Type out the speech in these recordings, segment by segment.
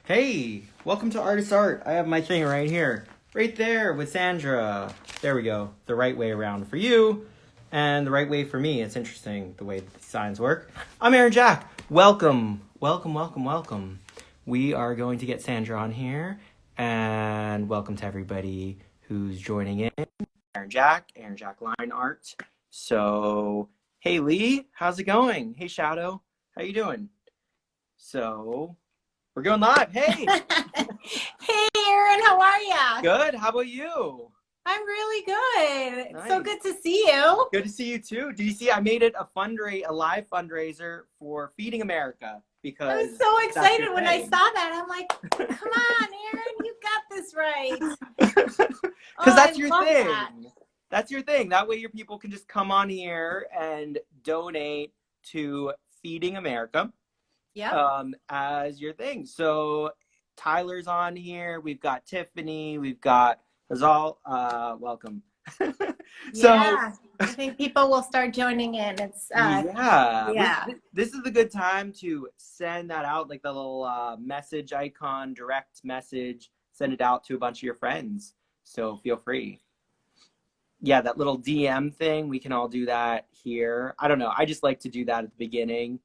Hey, welcome to Artist Art. I have my thing right here. Right there with Sandra. There we go. The right way around for you and the right way for me. It's interesting the way the signs work. I'm Aaron Jack. Welcome. Welcome, welcome, welcome. We are going to get Sandra on here. And welcome to everybody who's joining in. Aaron Jack Line Art. So, hey Lee, how's it going? Hey Shadow, how you doing? So, we're going live. Hey! Hey, Aaron, how are ya? Good. How about you? I'm really good. It's so Nice. good to see you. Good to see you too. Do you see I made it a live fundraiser for Feeding America I was because so that's excited your when I thing. saw that. I'm like, come on, Aaron, you got this right. Because that's I your love thing. that. That's your thing. That way your people can just come on here and donate to Feeding America Yep. as your thing. So Tyler's on here. We've got Tiffany. We've got Hazal. Welcome. So Yeah. I think people will start joining in. It's yeah. this is the good time to send that out, like the little message icon, direct message. Send it out to a bunch of your friends. So feel free. Yeah, that little DM thing. We can all do that here. I don't know. I just like to do that at the beginning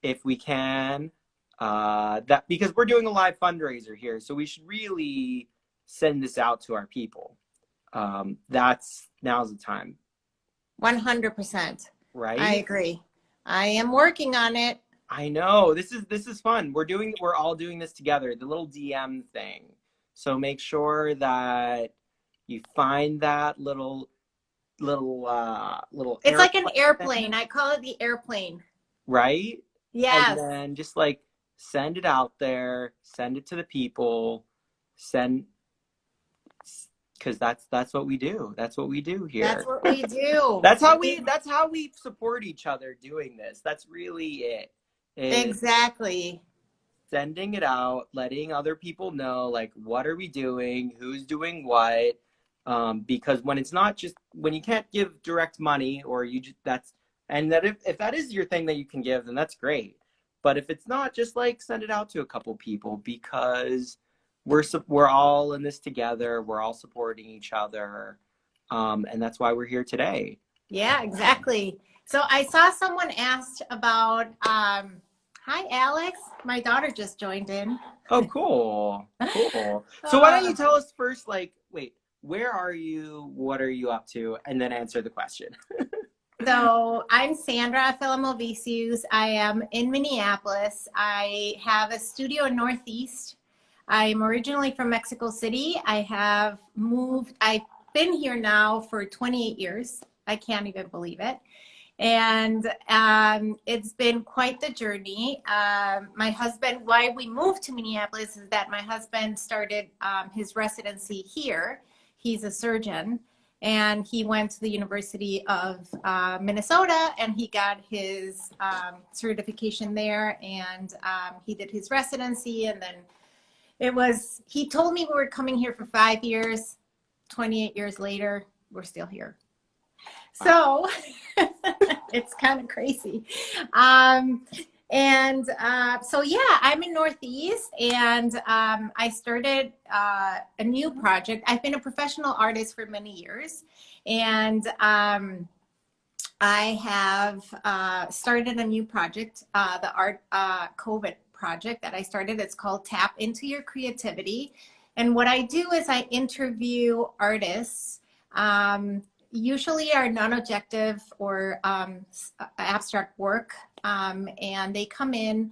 if we can. That because we're doing a live fundraiser here, so we should really send this out to our people. Now's the time, 100%. I right? agree. I am working on it. I know this is fun. We're all doing this together. The little DM thing. So make sure that you find that little It's like an airplane airplane. thing, I call it the airplane. right? And Yes. then just like send it out there, send it to the people, send because that's what we do. That's what we do That's here. what we do. That's how we support each other doing this. That's really it. Is Exactly. sending it out, letting other people know like what are we doing, who's doing what. Because when it's not just when you can't give direct money or you just that's and that if that is your thing that you can give, then that's great. But if it's not, just like send it out to a couple people because we're all in this together. We're all supporting each other, and that's why we're here today. Yeah, exactly. So I saw someone asked about, hi, Alex. My daughter just joined in. Oh, cool, cool. So why don't Uh, you tell us first, like, wait, where are you? What are you up to? And then answer the question. so I'm Sandrafeleart. I am in Minneapolis. I have a studio in Northeast. I'm originally from Mexico City. I've been here now for 28 years. I can't even believe it. And it's been quite the journey. My husband, why we moved to Minneapolis is that my husband started his residency here. He's a surgeon, and he went to the University of Minnesota, and he got his certification there, and he did his residency, and then he told me we were coming here for 5 years. 28 years later, we're still here. So it's kind of crazy. So yeah, I'm in Northeast, and I started a new project. I've been a professional artist for many years, and I have started a new project, the Art COVID project that I started. It's called Tap Into Your Creativity. And what I do is I interview artists, usually are non-objective or abstract work, and they come in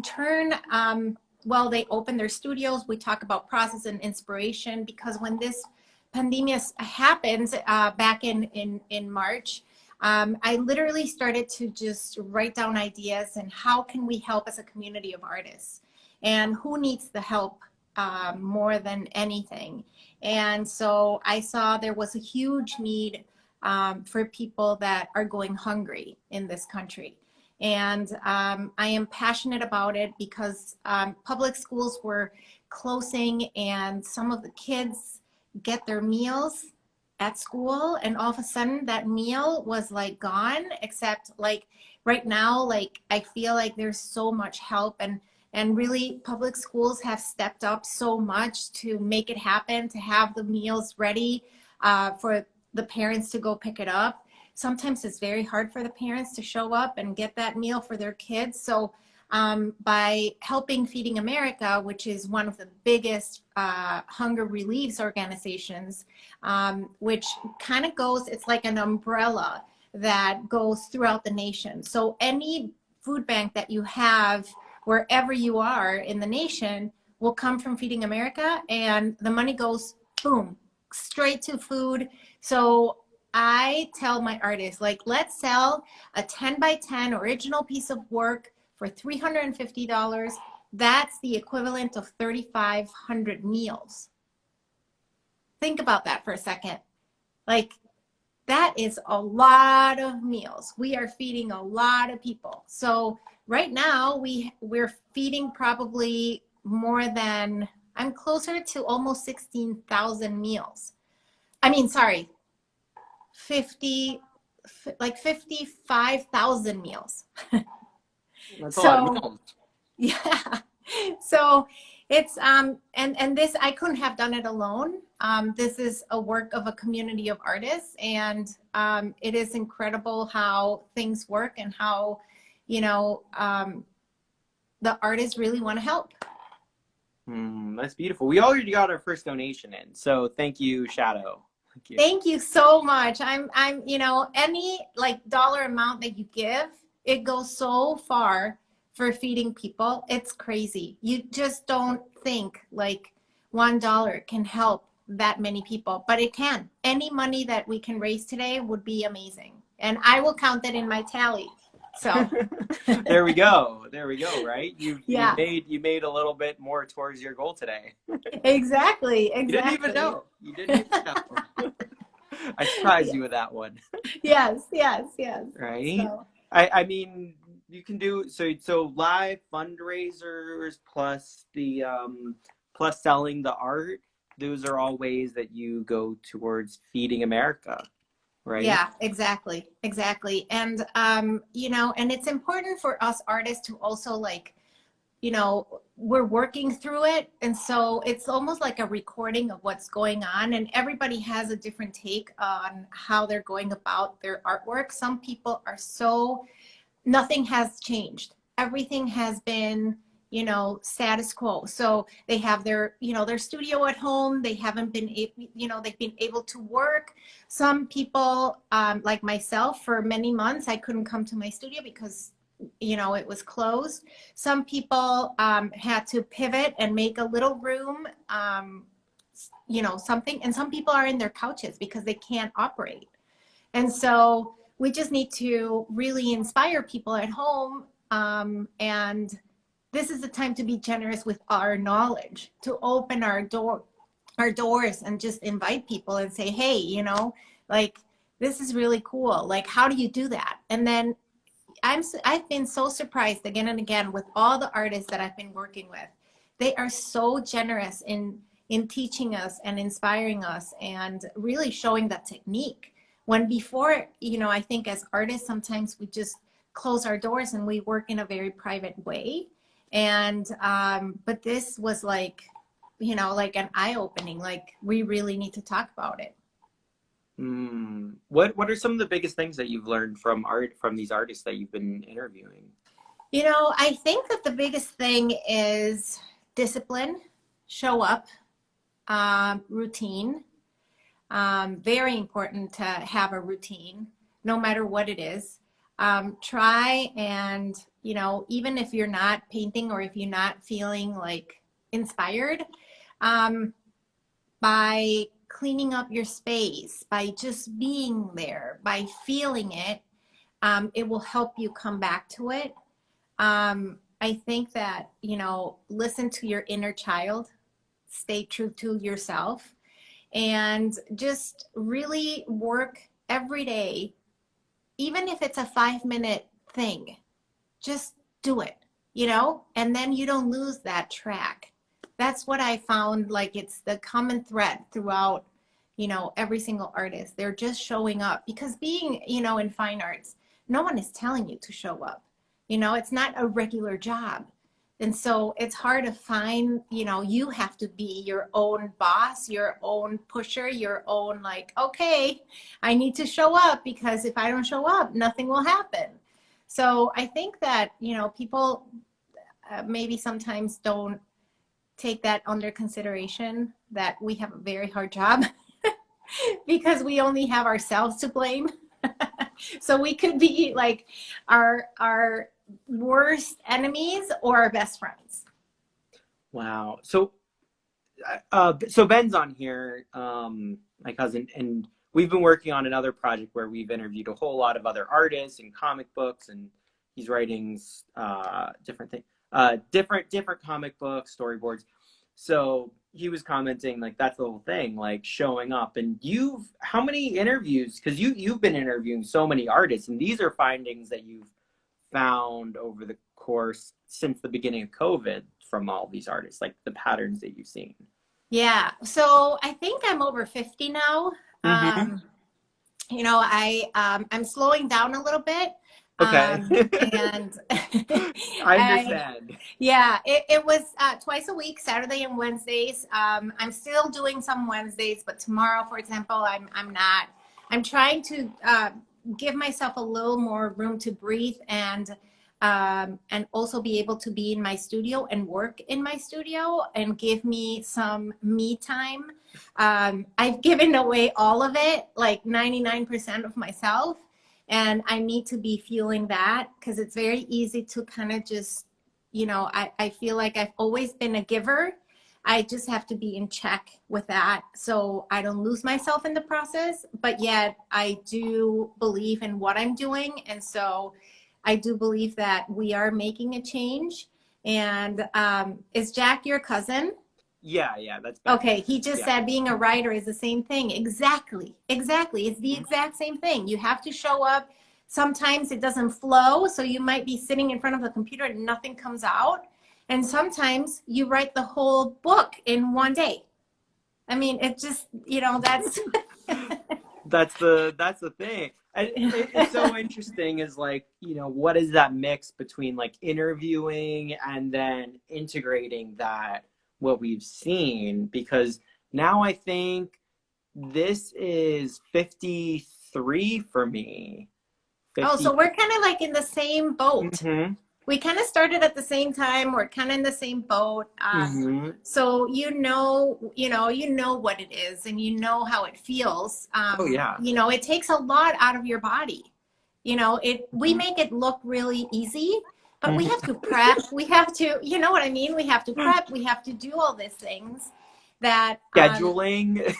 turn, they open their studios. We talk about process and inspiration, because when this pandemic happened back in March, I literally started to just write down ideas and how can we help as a community of artists, and who needs the help more than anything. And so I saw there was a huge need for people that are going hungry in this country. And I am passionate about it because public schools were closing, and some of the kids get their meals at school, and all of a sudden that meal was like gone, except like right now, like I feel like there's so much help, and And really, public schools have stepped up so much to make it happen, to have the meals ready for the parents to go pick it up. Sometimes it's very hard for the parents to show up and get that meal for their kids. So by helping Feeding America, which is one of the biggest hunger reliefs organizations, which kind of goes, it's like an umbrella that goes throughout the nation. So any food bank that you have wherever you are in the nation will come from Feeding America, and the money goes, boom, straight to food. So I tell my artists, like, let's sell a 10 by 10 original piece of work for $350. That's the equivalent of 3,500 meals. Think about that for a second. Like, that is a lot of meals. We are feeding a lot of people. So right now we're feeding probably more than, I'm closer to almost 16,000 meals. I mean, sorry, 55,000 meals. That's a lot of meals. Yeah. So it's and this, I couldn't have done it alone. This is a work of a community of artists, and it is incredible how things work and how, you know, the artists really want to help. That's beautiful. We already got our first donation in, so thank you, Shadow. Thank you so much. I'm, you know, any like dollar amount that you give, it goes so far for feeding people. It's crazy. You just don't think like $1 can help that many people, but it can. Any money that we can raise today would be amazing. And I will count that in my tally. So there we go. There we go, right? You made a little bit more towards your goal today. Exactly. You didn't even know. You didn't even know. I surprised you with that one. Yes. Right? So. I mean, you can do so live fundraisers plus the plus selling the art. Those are all ways that you go towards Feeding America, right? Yeah, exactly. And you know, and it's important for us artists to also, like, you know, we're working through it, and so it's almost like a recording of what's going on, and everybody has a different take on how they're going about their artwork. Some people are so, nothing has changed. Everything has been, you know, status quo. So they have their, you know, their studio at home. They haven't been able, you know, they've been able to work. Some people, like myself, for many months, I couldn't come to my studio because, you know, it was closed. Some people had to pivot and make a little room, you know, something. And some people are in their couches because they can't operate. And so we just need to really inspire people at home. And this is the time to be generous with our knowledge, to open our doors and just invite people and say, hey, you know, like, this is really cool. Like, how do you do that? And then I've been so surprised again and again with all the artists that I've been working with. They are so generous in teaching us and inspiring us and really showing that technique. When before, you know, I think as artists, sometimes we just close our doors and we work in a very private way. And, but this was like, you know, like an eye-opening, like, we really need to talk about it. What are some of the biggest things that you've learned from these artists that you've been interviewing? You know, I think that the biggest thing is discipline, show up, routine. Very important to have a routine, no matter what it is. Try and, you know, even if you're not painting or if you're not feeling like inspired, by cleaning up your space, by just being there, by feeling it, it will help you come back to it. I think that, you know, listen to your inner child, stay true to yourself, and just really work every day. Even if it's a 5-minute thing, just do it, you know, and then you don't lose that track. That's what I found, like, it's the common thread throughout, you know, every single artist. They're just showing up, because being, you know, in fine arts, no one is telling you to show up. You know, it's not a regular job. And so it's hard to find, you have to be your own boss, your own pusher, your own like, okay, I need to show up because if I don't show up, nothing will happen. So I think that, people maybe sometimes don't take that under consideration, that we have a very hard job because we only have ourselves to blame. So we could be like our worst enemies or our best friends. Wow. So Ben's on here, my cousin, and we've been working on another project where we've interviewed a whole lot of other artists and comic books, and he's writing different things, different comic books, storyboards. So he was commenting like that's the whole thing, like showing up. And how many interviews? Because you've been interviewing so many artists, and these are findings that you've found over the course since the beginning of COVID from all these artists, like the patterns that you've seen. Yeah. So I think I'm over 50 now. Mm-hmm. I'm slowing down a little bit. Okay. And I I, understand. yeah, it was twice a week, Saturday and Wednesdays. I'm still doing some Wednesdays, but tomorrow, for example, I'm not. I'm trying to give myself a little more room to breathe and also be able to be in my studio and work in my studio and give me some me time. I've given away all of it, like 99% of myself. And I need to be feeling that because it's very easy to kind of just, I feel like I've always been a giver. I just have to be in check with that so I don't lose myself in the process. But yet I do believe in what I'm doing. And so I do believe that we are making a change. And is Jack your cousin? Yeah, that's Ben. Okay, he just Yeah. said being a writer is the same thing. Exactly. Exactly. It's the exact same thing. You have to show up. Sometimes it doesn't flow. So you might be sitting in front of the computer and nothing comes out. And sometimes you write the whole book in one day. I mean, it just, that's. That's the thing. And it's so interesting is like, what is that mix between like interviewing and then integrating that what we've seen? Because now I think this is 53 for me. Oh, 50. so we're kind of like in the same boat. Mm-hmm. We kind of started at the same time. We're kind of in the same boat. Mm-hmm. So you know what it is, and you know how it feels. Oh yeah. It takes a lot out of your body. We Mm-hmm. make it look really easy, but we have Mm-hmm. to prep. We have to, you know what I mean? We have to prep. We have to do all these things that Scheduling.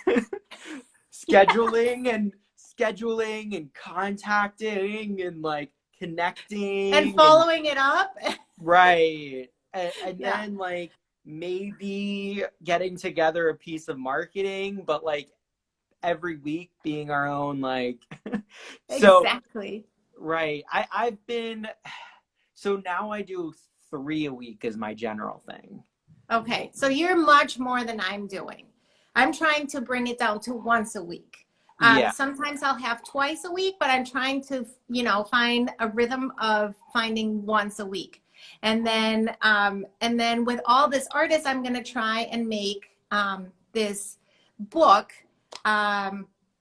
scheduling and contacting and like and connecting and following it up. right and Yeah, then like maybe getting together a piece of marketing, but like every week being our own like so exactly. right. I've been so now I do 3 a week is my general thing. Okay, so you're much more than I'm doing. I'm trying to bring it down to once a week. Yeah. Sometimes I'll have twice a week, but I'm trying to, find a rhythm of finding once a week. And then with all this artists, I'm going to try and make this book.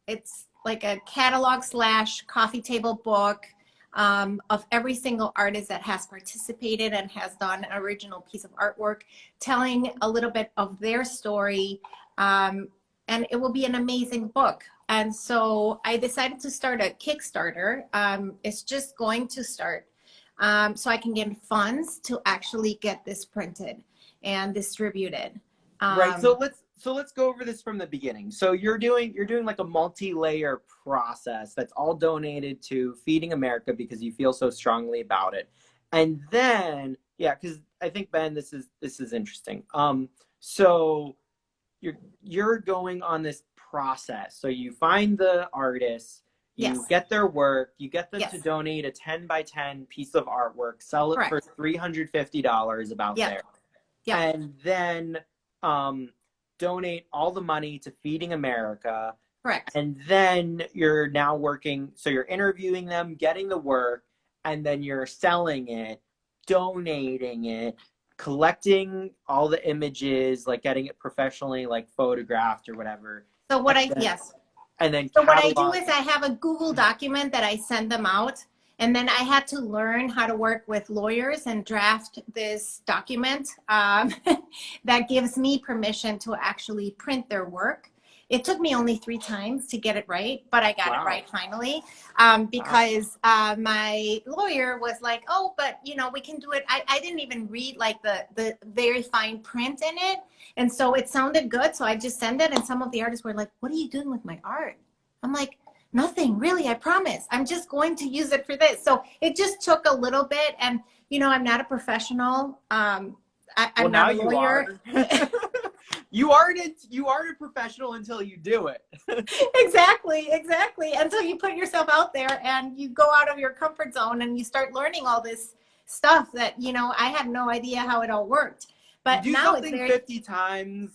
It's like a catalog slash coffee table book of every single artist that has participated and has done an original piece of artwork, telling a little bit of their story. And it will be an amazing book. And so I decided to start a Kickstarter. It's just going to start so I can get funds to actually get this printed and distributed. Right. So let's go over this from the beginning. So you're doing like a multi-layer process that's all donated to Feeding America because you feel so strongly about it. And then yeah, because I think Ben, this is interesting. So you're going on this process. So you find the artists, you Yes. get their work, you get them to Yes. donate a 10 by 10 piece of artwork, sell it for Correct. $350 about Yep. there. Yep. And then um, donate all the money to Feeding America. Correct. And then you're now working, so you're interviewing them, getting the work, and then you're selling it, donating it, collecting all the images, like getting it professionally, like photographed or whatever. So what And then, yes. and then So what I do catalog. is I have a Google document that I send them out. And then I had to learn how to work with lawyers and draft this document that gives me permission to actually print their work. It took me only 3 times to get it right, but I got it Wow. right finally Wow. because my lawyer was like, oh, but we can do it. I didn't even read like the very fine print in it. And so it sounded good. So I just sent it. And some of the artists were like, what are you doing with my art? I'm like, nothing, really, I promise. I'm just going to use it for this. So it just took a little bit. And, I'm not a professional. Well, I'm now not a you are. lawyer. You aren't a professional until you do it. Exactly. Until you put yourself out there and you go out of your comfort zone and you start learning all this stuff that, I had no idea how it all worked. You But do now it's something very 50 times,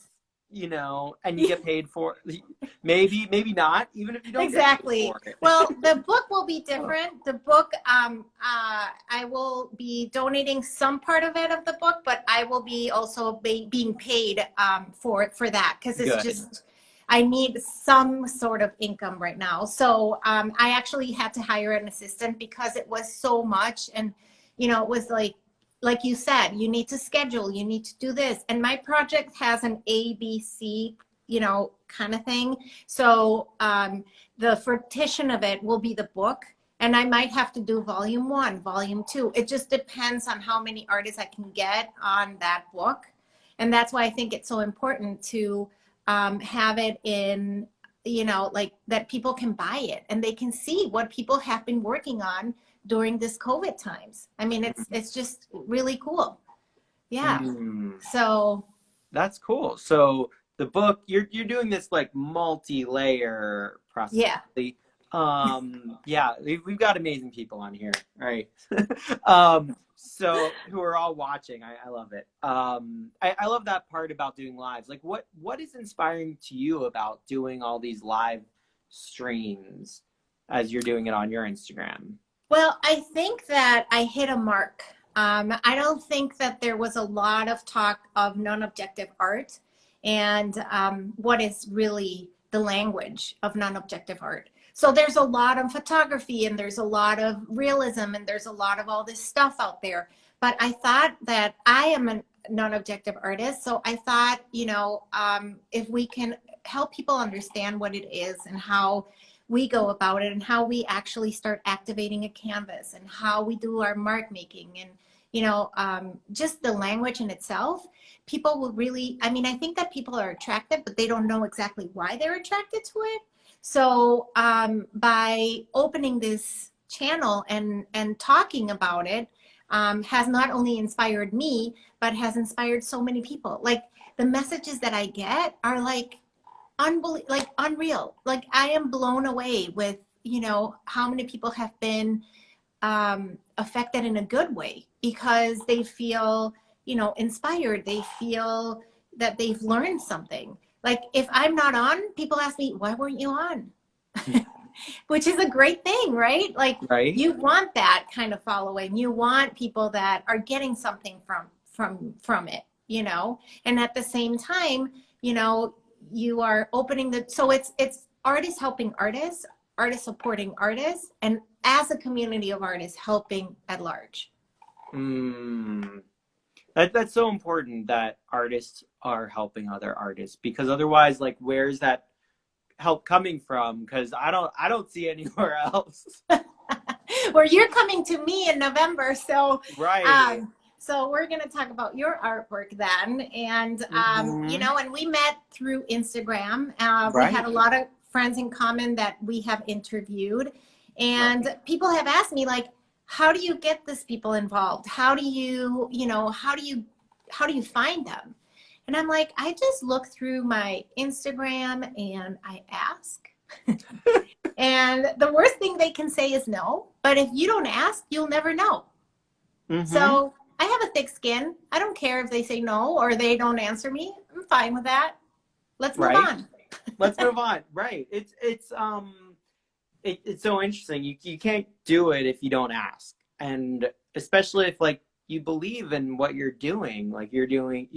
and you get paid for it. Maybe not, even if you don't get paid Exactly. for it. Well, the book will be different. The book, I will be donating some part of it of the book, but I will be also being paid for that because it's Good. just I need some sort of income right now. So I actually had to hire an assistant because it was so much, and it was like you said, you need to schedule, you need to do this, and my project has an ABC, kind of thing. So the fruition of it will be the book. And I might have to do volume 1, volume 2. It just depends on how many artists I can get on that book. And that's why I think it's so important to have it in, like that people can buy it and they can see what people have been working on during this COVID times. I mean, it's just really cool. Yeah. Mm, So that's cool. So the book, you're doing this like multi-layer process. yeah. Yeah, we've got amazing people on here, right? So who are all watching. I love it. I love that part about doing lives. Like what is inspiring to you about doing all these live streams as you're doing it on your Instagram? Well, I think that I hit a mark. I don't think that there was a lot of talk of non-objective art and what is really the language of non-objective art. So there's a lot of photography and there's a lot of realism and there's a lot of all this stuff out there. But I thought that I am a non-objective artist. So I thought, if we can help people understand what it is and how we go about it and how we actually start activating a canvas and how we do our mark making and just the language in itself, people will really, I mean, I think that people are attracted, but they don't know exactly why they're attracted to it. So by opening this channel and talking about it has not only inspired me, but has inspired so many people. Like the messages that I get are like unreal. Like I am blown away with how many people have been affected in a good way because they feel inspired. They feel that they've learned something. Like if I'm not on, people ask me, why weren't you on? Which is a great thing, right? Like Right? you want that kind of following. You want people that are getting something from it, and at the same time, you are opening so it's artists helping artists, artists supporting artists, and as a community of artists helping at large. Mm. That's so important that artists are helping other artists because otherwise, like, where's that help coming from? Because I don't see anywhere else. Where you're coming to me in November, so Right. so we're going to talk about your artwork then, and Hmm. and we met through Instagram. We had a Right. lot of friends in common that we have interviewed, Right. and people have asked me like, how do you get these people involved? How do you, how do you find them? And I'm like, I just look through my Instagram and I ask. And the worst thing they can say is no. But if you don't ask, you'll never know. Hmm. So I have a thick skin. I don't care if they say no or they don't answer me. I'm fine with that. Let's move Right. on. Let's move on. Right. It's so interesting. You can't do it if you don't ask, and especially if like you believe in what you're doing, like you're doing,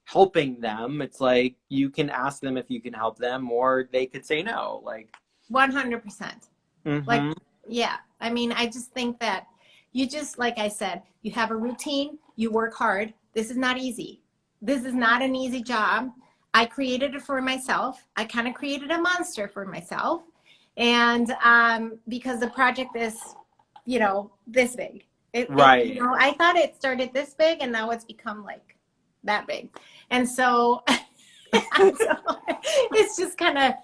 helping them, it's like you can ask them if you can help them, or they could say no. Like 100%. Like, mm-hmm. yeah. I mean, I just think that you just, like I said, you have a routine, you work hard. This is not easy. This is not an easy job. I created it for myself. I kind of created a monster for myself. And because the project is, this big. Right. I thought it started this big and now it's become like that big. And so, so it's just kind of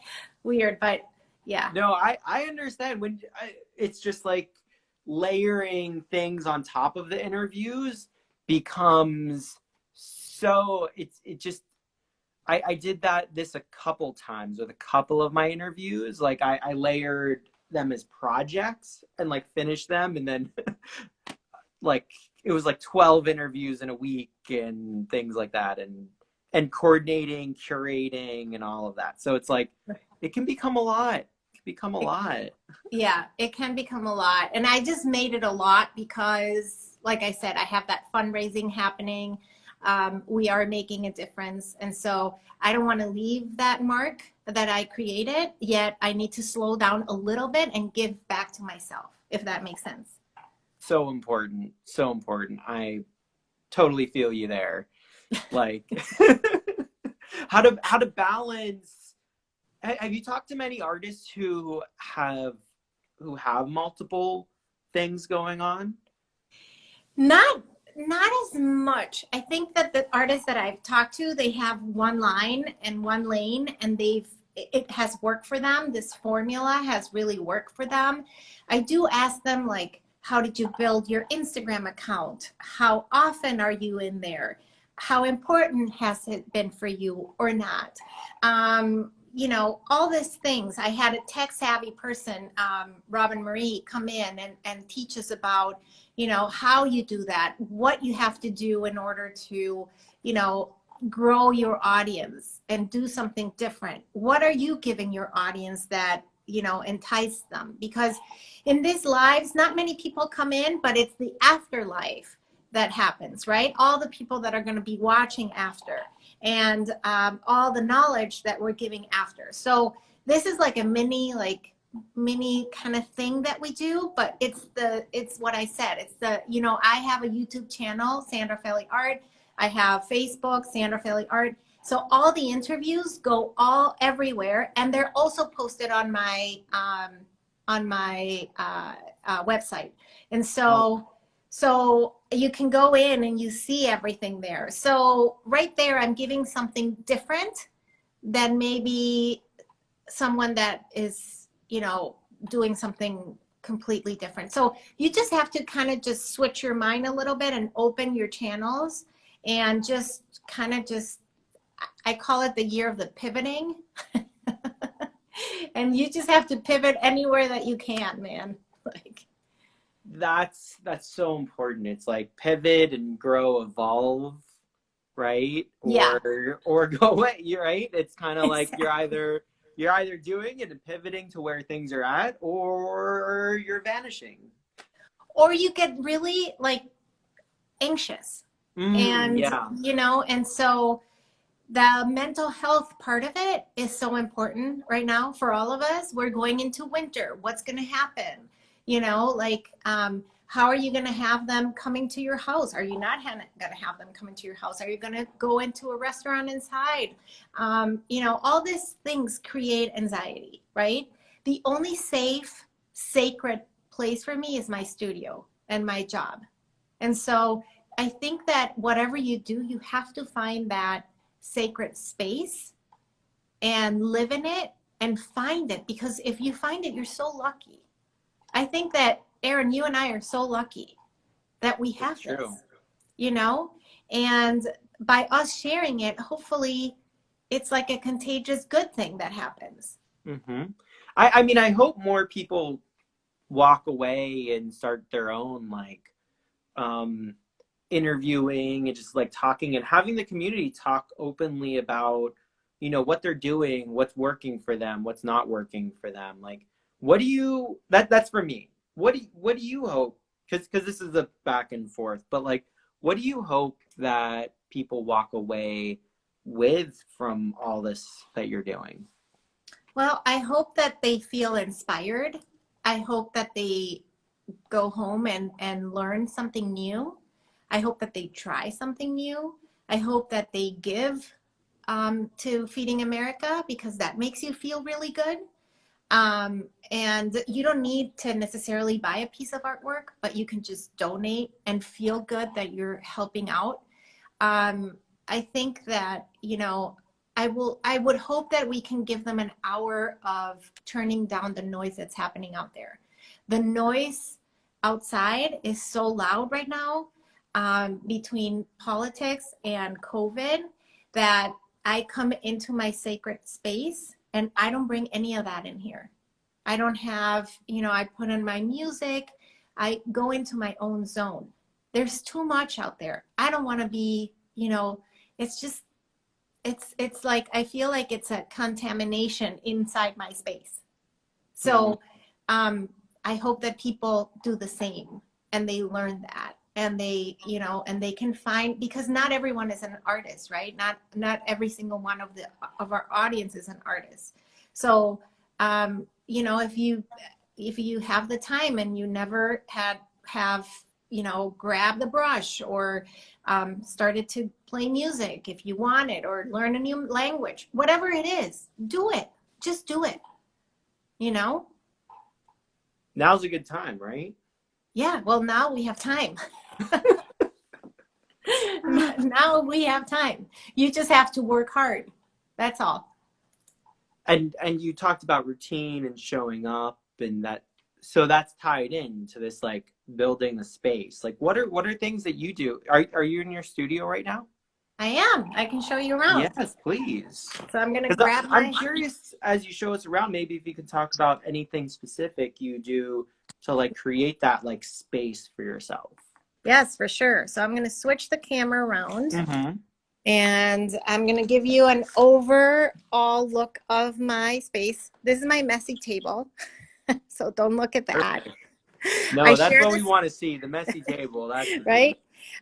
weird, but yeah. No, I understand it's just like layering things on top of the interviews becomes so it just I did this a couple times with a couple of my interviews. Like I layered them as projects and like finished them, and then like it was like 12 interviews in a week and things like that, and coordinating, curating, and all of that. So it's like it can become a lot. It can become a lot. Yeah, it can become a lot. And I just made it a lot because, like I said, I have that fundraising happening. We are making a difference. And so I don't want to leave that mark that I created, yet I need to slow down a little bit and give back to myself, if that makes sense. So important. So important. I totally feel you there. Like how to balance. Have you talked to many artists who have multiple things going on? Not as much. I think that the artists that I've talked to, they have one line and one lane, and it has worked for them. This formula has really worked for them. I do ask them, like, how did you build your Instagram account? How often are you in there? How important has it been for you or not? All these things. I had a tech savvy person, Robin Marie, come in and teach us about, how you do that, what you have to do in order to, grow your audience and do something different. What are you giving your audience that, entice them? Because in these lives, not many people come in, but it's the afterlife that happens, right? All the people that are going to be watching after, and all the knowledge that we're giving after. So this is like a mini kind of thing that we do, but it's what I said. It's I have a YouTube channel, Sandrafeleart. I have Facebook, Sandrafeleart. So all the interviews go all everywhere, and they're also posted on my website. And so you can go in and you see everything there. So right there, I'm giving something different than maybe someone that is, doing something completely different. So you just have to kind of just switch your mind a little bit and open your channels and just kind of I call it the year of the pivoting. And you just have to pivot anywhere that you can, man. Like, that's so important. It's like pivot and grow, evolve, right? yeah. Or go away, right? It's kind of like Exactly. you're either doing it and pivoting to where things are at, or you're vanishing. Or you get really like anxious. And Yeah. and so the mental health part of it is so important right now for all of us. We're going into winter. What's going to happen? How are you going to have them coming to your house? Are you not going to have them coming to your house? Are you going to go into a restaurant inside? All these things create anxiety, right? The only safe, sacred place for me is my studio and my job. And so I think that whatever you do, you have to find that sacred space and live in it and find it, because if you find it, you're so lucky. I think that Aaron, you and I are so lucky that we have this, and by us sharing it, hopefully it's like a contagious good thing that happens. Mm-hmm. I mean, I hope more people walk away and start their own interviewing and just like talking and having the community talk openly about what they're doing, what's working for them, what's not working for them. Like, what do you that's for me. What do you hope, because this is a back and forth, but like, what do you hope that people walk away with from all this that you're doing? Well, I hope that they feel inspired. I hope that they go home and learn something new. I hope that they try something new. I hope that they give to Feeding America because that makes you feel really good. And you don't need to necessarily buy a piece of artwork, but you can just donate and feel good that you're helping out. I think that, I would hope that we can give them an hour of turning down the noise that's happening out there. The noise outside is so loud right now, between politics and COVID, that I come into my sacred space and I don't bring any of that in here. I don't have, I put in my music, I go into my own zone. There's too much out there. I don't want to be, it's just, it's like, I feel like it's a contamination inside my space. Mhm. So I hope that people do the same and they learn that, and they, and they can find, because not everyone is an artist, right? Not every single one of our audience is an artist. So if you have the time and you never have grab the brush or started to play music, if you want it, or learn a new language, whatever it is, do it. Just do it. you know Now's a good time, right? Yeah, well, now we have time. Now we have time. You just have to work hard. That's all. And you talked about routine and showing up, and that, so that's tied into this, like, building the space. Like, what are things that you do? Are you in your studio right now? I am. I can show you around. Yes, please. So I'm going to Because grab I'm my. curious, as you show us around, maybe if you could talk about anything specific you do to, like, create that, like, space for yourself. Yes, for sure. So I'm going to switch the camera around Mm-hmm. and I'm going to give you an overall look of my space. This is my messy table. So don't look at that. Perfect. I No, that's share what we this, want to see, the messy table. That's the beauty. right?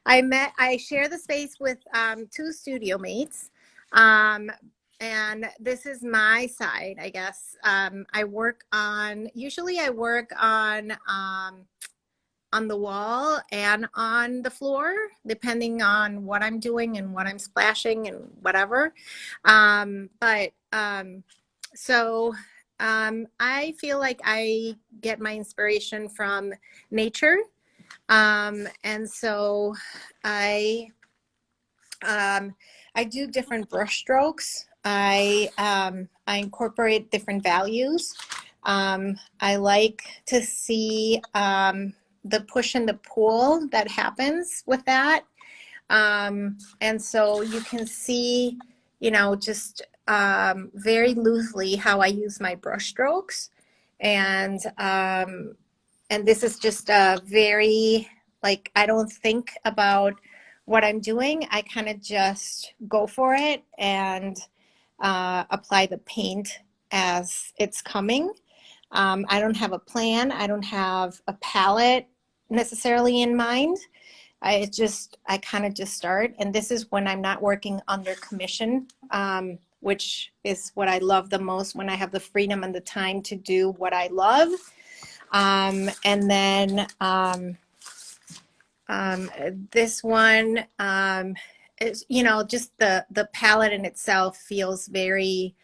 I share the space with two studio mates. Um, and this is my side, I guess. Usually I work on the wall and on the floor, depending on what I'm doing and what I'm splashing and whatever. But so I feel like I get my inspiration from nature. And so I um, I do different brush strokes. I incorporate different values. I like to see the push and the pull that happens with that. And so you can see, just very loosely how I use my brush strokes. And this is just a very, like, I don't think about what I'm doing. I kind of just go for it and apply the paint as it's coming. I don't have a plan. I don't have a palette necessarily in mind. I kind of just start. And this is when I'm not working under commission, which is what I love the most, when I have the freedom and the time to do what I love. And then this one is, just the palette in itself feels very,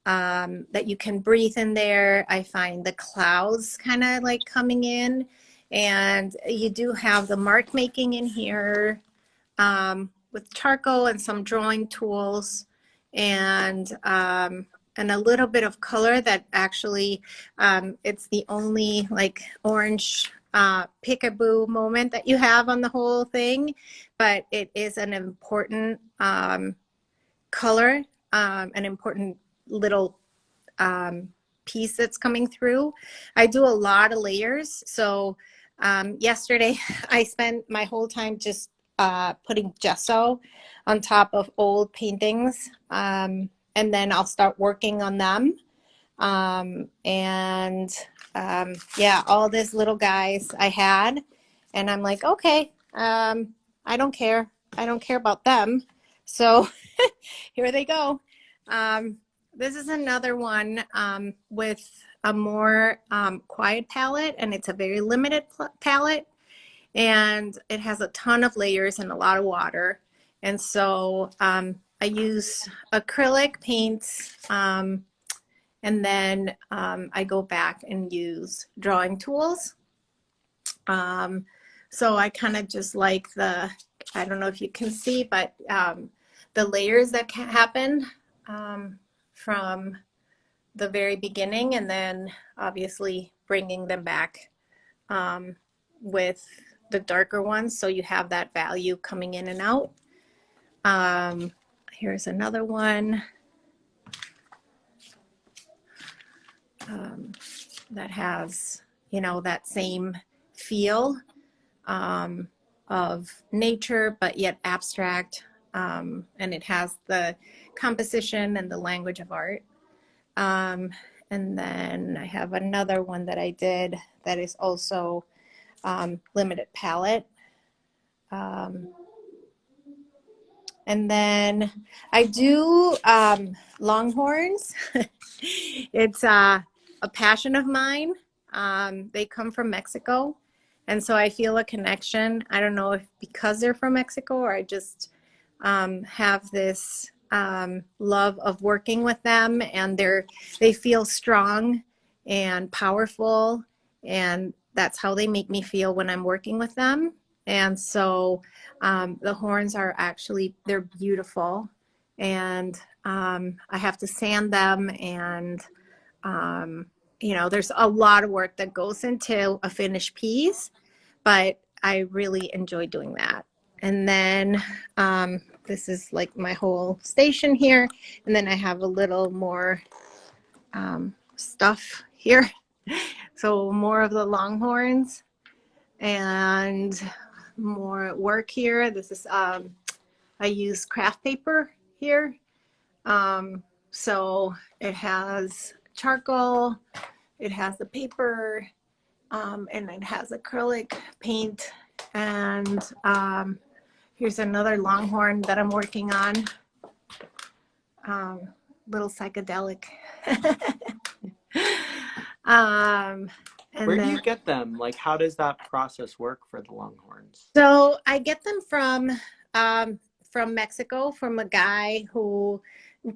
that you can breathe in there. I find the clouds kind of like coming in, and you do have the mark making in here with charcoal and some drawing tools, and a little bit of color that actually, it's the only like orange peekaboo moment that you have on the whole thing, but it is an important color, an important little piece that's coming through. I do a lot of layers. So yesterday I spent my whole time just putting gesso on top of old paintings. And then I'll start working on them. Yeah, all these little guys I had. And I'm like, okay, I don't care. I don't care about them. So here they go. This is another one with a more quiet palette, and it's a very limited palette, and it has a ton of layers and a lot of water. And so I use acrylic paints, and then I go back and use drawing tools. So I kind of just like I don't know if you can see, but the layers that can happen from the very beginning, and then obviously bringing them back with the darker ones, so you have that value coming in and out. Here's another one that has, you know, that same feel of nature, but yet abstract. And it has the composition and the language of art. And then I have another one that I did that is also limited palette. And then I do longhorns. It's a passion of mine. They come from Mexico. And so I feel a connection. I don't know if because they're from Mexico, or I just have this love of working with them, and they feel strong and powerful, and that's how they make me feel when I'm working with them. And so the horns are actually, they're beautiful, and I have to sand them, and you know, there's a lot of work that goes into a finished piece, but I really enjoy doing that. And then this is like my whole station here. And then I have a little more stuff here. So more of the longhorns and more work here. This is, I use craft paper here. So it has charcoal, it has the paper, and it has acrylic paint. And here's another longhorn that I'm working on. Little psychedelic. Where do you get them? Like, how does that process work for the longhorns? So I get them from Mexico, from a guy who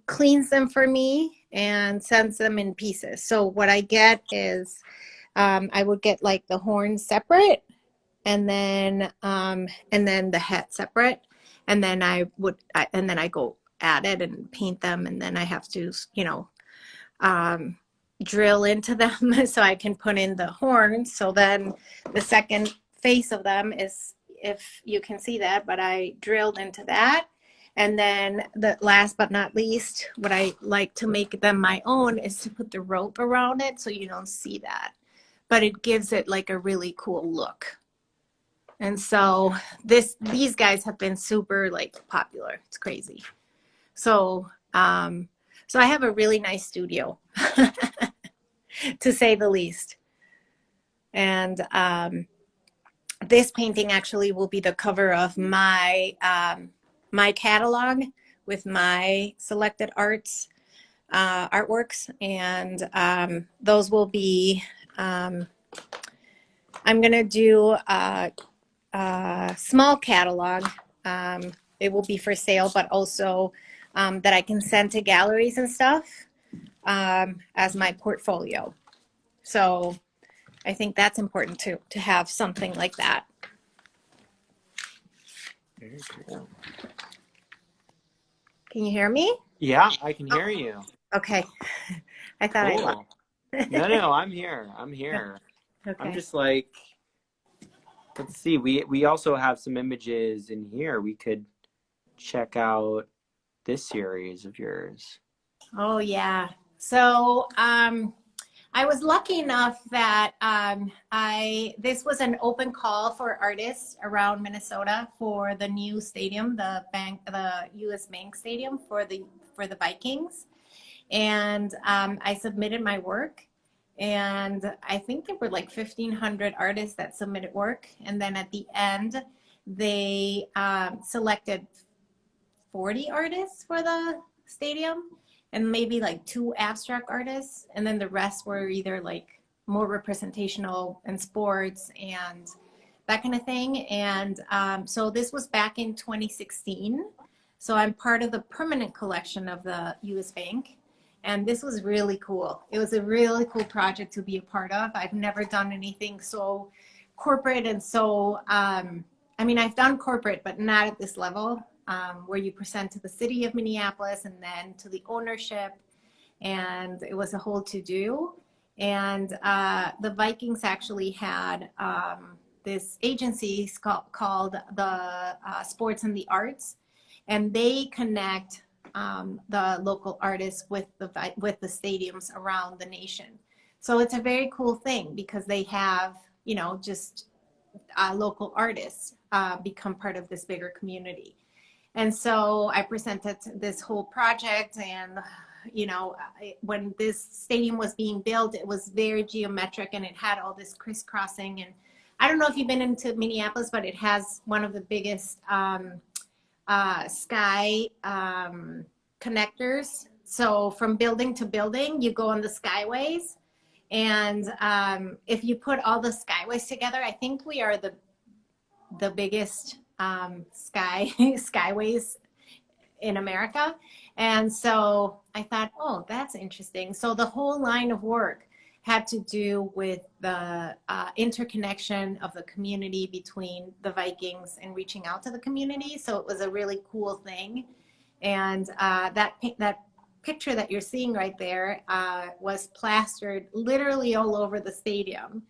cleans them for me and sends them in pieces. So what I get is I would get like the horns separate, and then the head separate, and then and then I go at it and paint them, and then I have to, you know, drill into them so I can put in the horns. So then the second face of them is, if you can see that, but I drilled into that. And then the last but not least, what I like to make them my own is to put the rope around it so you don't see that, but it gives it like a really cool look. And so these guys have been super like popular. It's crazy. So so I have a really nice studio, to say the least. And this painting actually will be the cover of my my catalog with my selected artworks, and those will be. I'm gonna do a small catalog. It will be for sale, but also that I can send to galleries and stuff as my portfolio. So I think that's important to have something like that. Very cool. Can you hear me? Yeah, I can hear you. Okay. I thought I lost. No, I'm here. I'm here. Okay. I'm just like, let's see. We also have some images in here. We could check out this series of yours. Oh yeah. So I was lucky enough that this was an open call for artists around Minnesota for the new stadium, the U.S. Bank Stadium for the Vikings, and I submitted my work, and I think there were like 1,500 artists that submitted work, and then at the end they selected 40 artists for the stadium and maybe like 2 abstract artists. And then the rest were either like more representational in sports and that kind of thing. And so this was back in 2016. So I'm part of the permanent collection of the US Bank. And this was really cool. It was a really cool project to be a part of. I've never done anything so corporate and so, I mean, I've done corporate, but not at this level, where you present to the city of Minneapolis and then to the ownership. And it was a whole to do. And the Vikings actually had this agency called the Sports and the Arts, and they connect the local artists with the stadiums around the nation. So it's a very cool thing because they have, you know, just local artists become part of this bigger community. And so I presented this whole project, and you know, when this stadium was being built, it was very geometric and it had all this crisscrossing. And I don't know if you've been into Minneapolis, but it has one of the biggest sky connectors. So from building to building, you go on the skyways. And if you put all the skyways together, I think we are the biggest skyways in America. And so I thought, oh, that's interesting. So the whole line of work had to do with the interconnection of the community between the Vikings and reaching out to the community. So it was a really cool thing. And that picture that you're seeing right there was plastered literally all over the stadium.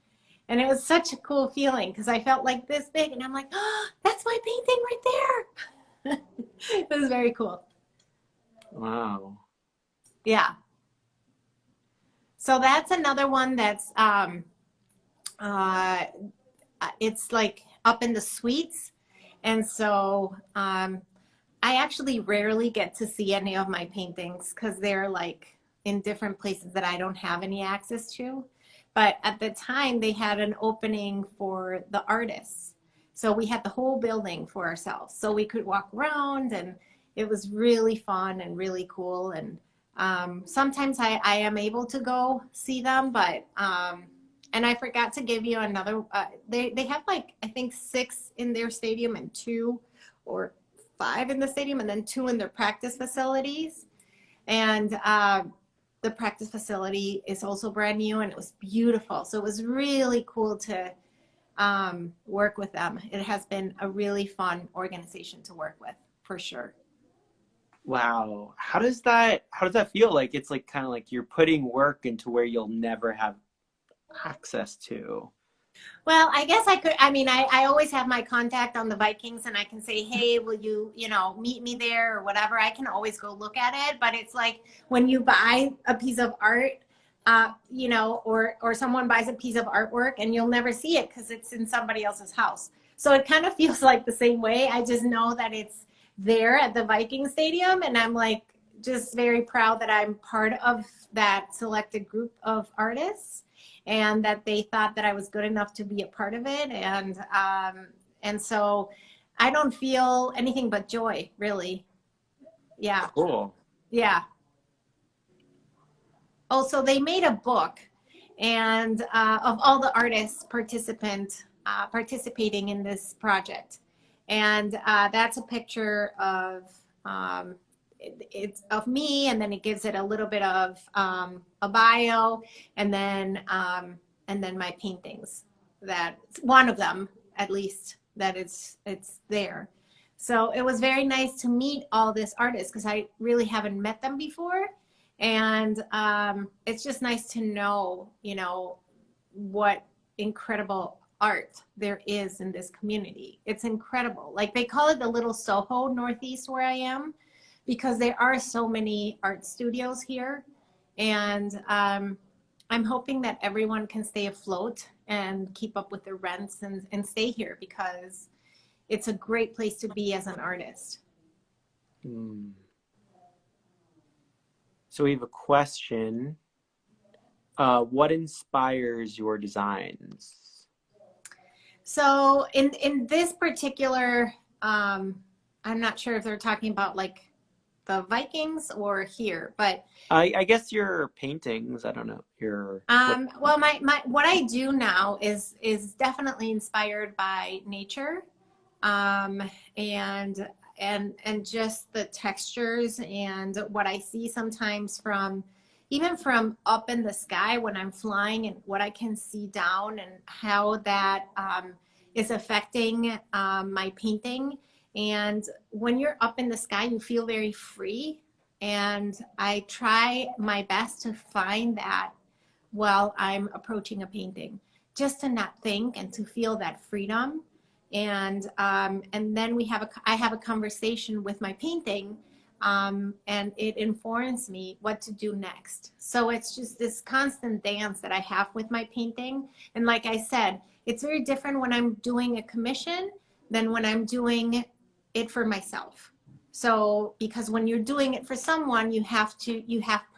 And it was such a cool feeling because I felt like this big and I'm like, oh, that's my painting right there. It was very cool. Wow. Yeah. So that's another one that's it's like up in the suites. And so I actually rarely get to see any of my paintings because they're like in different places that I don't have any access to. But at the time, they had an opening for the artists. So we had the whole building for ourselves. So we could walk around, and it was really fun and really cool. And sometimes I am able to go see them, but and I forgot to give you another. They have like I think 6 in their stadium and 2 or 5 in the stadium, and then 2 in their practice facilities. And the practice facility is also brand new, and it was beautiful. So it was really cool to work with them. It has been a really fun organization to work with, for sure. Wow. How does that feel? Like it's like kind of like you're putting work into where you'll never have access to. Well, I guess I could. I mean, I always have my contact on the Vikings, and I can say, hey, will you, you know, meet me there or whatever. I can always go look at it. But it's like when you buy a piece of art, you know, or someone buys a piece of artwork, and you'll never see it because it's in somebody else's house. So it kind of feels like the same way. I just know that it's there at the Viking Stadium, and I'm like just very proud that I'm part of that selected group of artists and that they thought that I was good enough to be a part of it. And so I don't feel anything but joy, really. Yeah. Cool. Yeah. Also, they made a book and of all the artists participating in this project. And that's a picture of it's of me, and then it gives it a little bit of a bio, and then my paintings. That one of them, at least, that it's there. So it was very nice to meet all these artists because I really haven't met them before, and it's just nice to know, you know, what incredible art there is in this community. It's incredible. Like they call it the little Soho Northeast where I am because there are so many art studios here. And I'm hoping that everyone can stay afloat and keep up with their rents and stay here because it's a great place to be as an artist. Hmm. So we have a question. What inspires your designs? So in this particular, I'm not sure if they're talking about like the Vikings or here, but I guess your paintings, I don't know, your what? well, my what I do now is definitely inspired by nature, um, and and just the textures and what I see sometimes from even from up in the sky when I'm flying and what I can see down and how that is affecting my painting. And when you're up in the sky, you feel very free. And I try my best to find that while I'm approaching a painting, just to not think and to feel that freedom. And then I have a conversation with my painting, and it informs me what to do next. So it's just this constant dance that I have with my painting. And like I said, it's very different when I'm doing a commission than when I'm doing it for myself. So because when you're doing it for someone, you have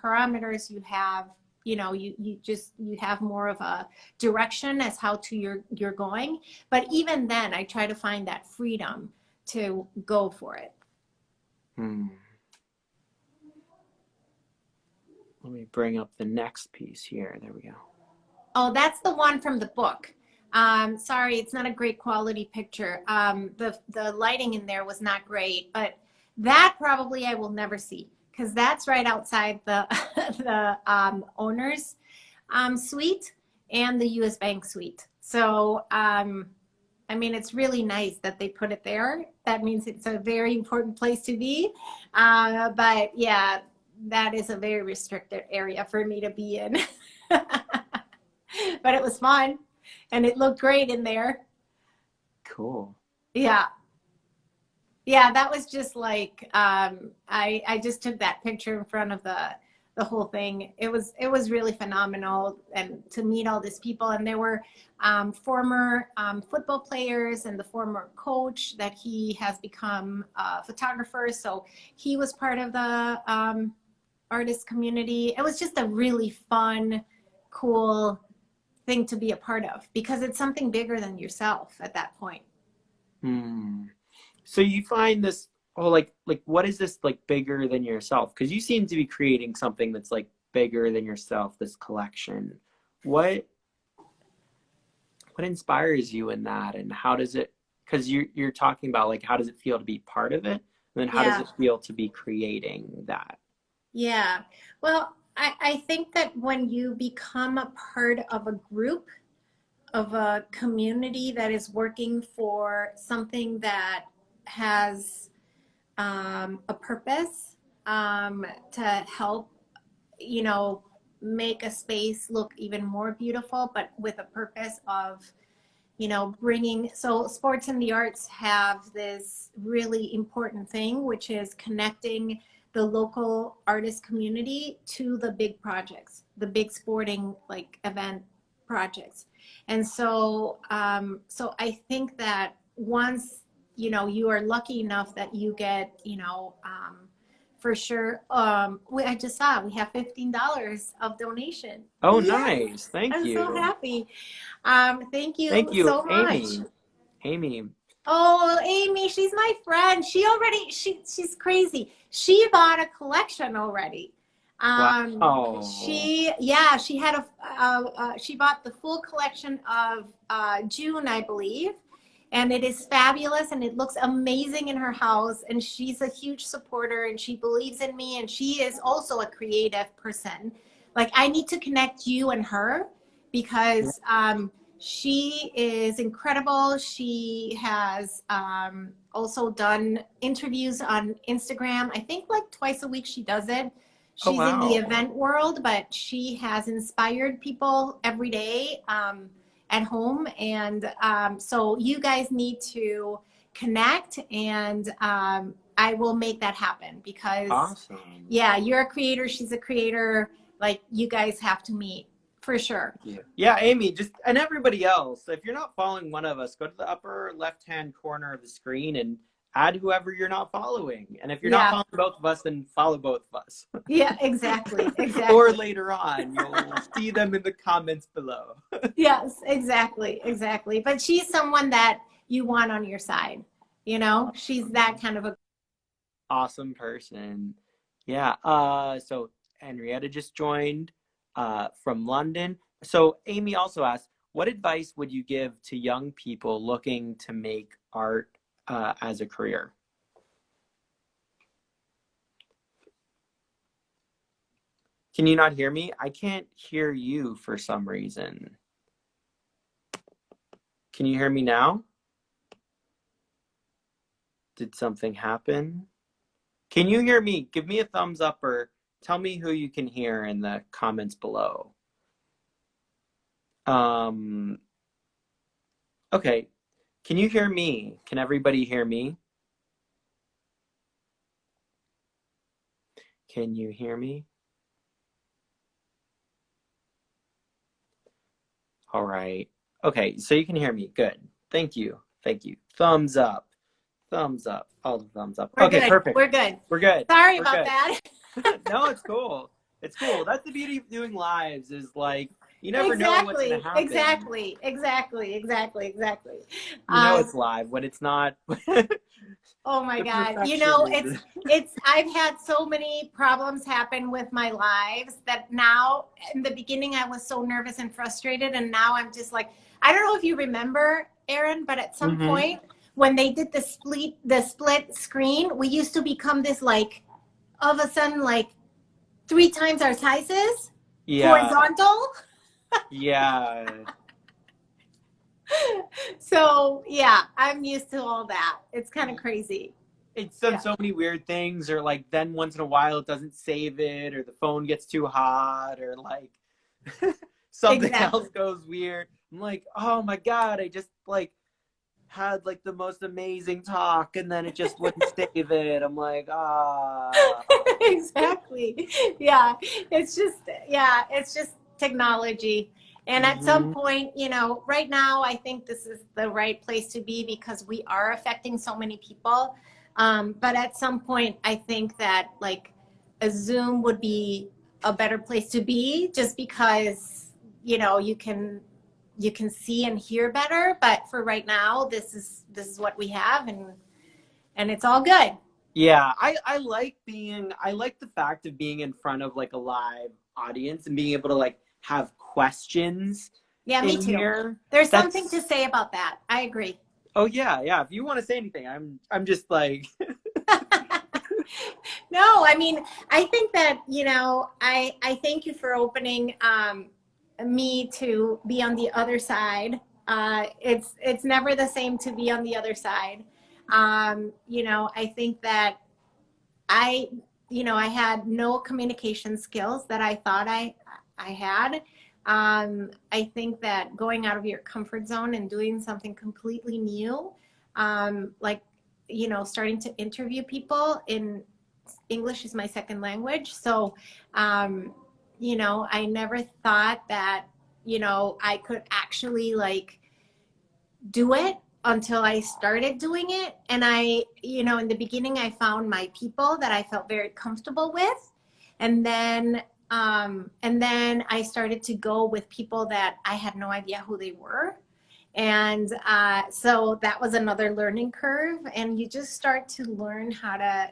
parameters, you have you have more of a direction as how to you're going. But even then I try to find that freedom to go for it. Hmm. Let me bring up the next piece here. There we go. Oh, that's the one from the book. Sorry, it's not a great quality picture. The lighting in there was not great, but that probably I will never see because that's right outside the the owner's suite and the U.S. Bank suite. So I mean, it's really nice that they put it there. That means it's a very important place to be. But yeah, that is a very restricted area for me to be in. But it was fun and it looked great in there. Cool. Yeah. Yeah, that was just like I just took that picture in front of the whole thing. It was really phenomenal, and to meet all these people, and there were former football players and the former coach that he has become a photographer. So he was part of the artist community. It was just a really fun, cool thing to be a part of because it's something bigger than yourself at that point. Hmm. So you find this, oh, like what is this like bigger than yourself? Because you seem to be creating something that's like bigger than yourself, this collection. What what inspires you in that, and how does it? Because you're talking about like how does it feel to be part of it, and then how does Yeah. it feel to be creating that? Yeah. Well, I think that when you become a part of a group, of a community that is working for something that has a purpose, to help, you know, make a space look even more beautiful, but with a purpose of bringing, so sports and the arts have this really important thing, which is connecting the local artist community to the big projects, the big sporting like event projects. And so, so I think that once, you are lucky enough that you get, for sure. I just saw we have $15 of donation. Oh, Yes, nice. Thank I'm so you. happy. Thank Thank you you, so much. Amy. Amy. Oh, Amy, she's my friend. She's crazy. She bought a collection already. Wow. She had she bought the full collection of June, I believe, and it is fabulous and it looks amazing in her house. And she's a huge supporter and she believes in me and she is also a creative person. Like I need to connect you and her because she is incredible. She has also done interviews on Instagram. I think like twice a week she does it. Oh, She's in the wow. event world, but she has inspired people every day at home. And so you guys need to connect, and I will make that happen because, Awesome. yeah, you're a creator. She's a creator. Like you guys have to meet for sure. Yeah. Yeah, Amy, just and everybody else, if you're not following one of us, go to the upper left-hand corner of the screen and add whoever you're not following. And if you're not Yeah. following both of us, then follow both of us. Yeah, exactly. Or Exactly. later on, you'll see them in the comments below. Yes, exactly. Exactly. But she's someone that you want on your side. You know, she's that kind of a Awesome person. Yeah. So Henrietta just joined from London. So Amy also asked, what advice would you give to young people looking to make art as a career? Can you not hear me? I can't hear you for some reason. Can you hear me now? Did something happen? Can you hear me? Give me a thumbs up or tell me who you can hear in the comments below. Um, okay. Can you hear me? Can everybody hear me? Can you hear me? All right. Okay, so you can hear me. Good. Thank you. Thank you. Thumbs up. Thumbs up. All the thumbs up. we're Okay, good. perfect. We're good. We're good. Sorry We're about good. that. No, it's cool. It's cool. That's the beauty of doing lives is like you never know what's gonna Exactly. happen. Exactly. Exactly. Exactly. Exactly. You know Um, it's live when it's not oh my the God. perfection is I've had so many problems happen with my lives that now in the beginning I was so nervous and frustrated. And now I'm just like, I don't know if you remember, Aaron, but at some hmm point when they did the split screen, we used to become this like all of a sudden like three times our sizes, Yeah. horizontal. Yeah. So yeah, I'm used to all that. It's kind of crazy. It's done Yeah, so many weird things, or like then once in a while it doesn't save it, or the phone gets too hot, or like something else exactly. goes weird. I'm like, oh my God, I just like had like the most amazing talk and then it just wouldn't save it. I'm like, ah. Exactly. Yeah, it's just technology. And at some hmm point, right now, I think this is the right place to be because we are affecting so many people. But at some point, I think that like a Zoom would be a better place to be just because, you can see and hear better. But for right now, this is what we have and it's all good. Yeah, I like the fact of being in front of like a live audience and being able to like have questions Yeah, me in too. here. There's something to That's say about that. I agree. oh yeah, yeah. If you want to say anything, I'm just like No, I mean, I think that, I thank you for opening me to be on the other side. It's never the same to be on the other side. I think that I, I had no communication skills that I thought I had. I think that going out of your comfort zone and doing something completely new, like, starting to interview people in English is my second language. So, I never thought that, I could actually like do it until I started doing it. And in the beginning, I found my people that I felt very comfortable with. And then I started to go with people that I had no idea who they were. And so that was another learning curve. And you just start to learn how to,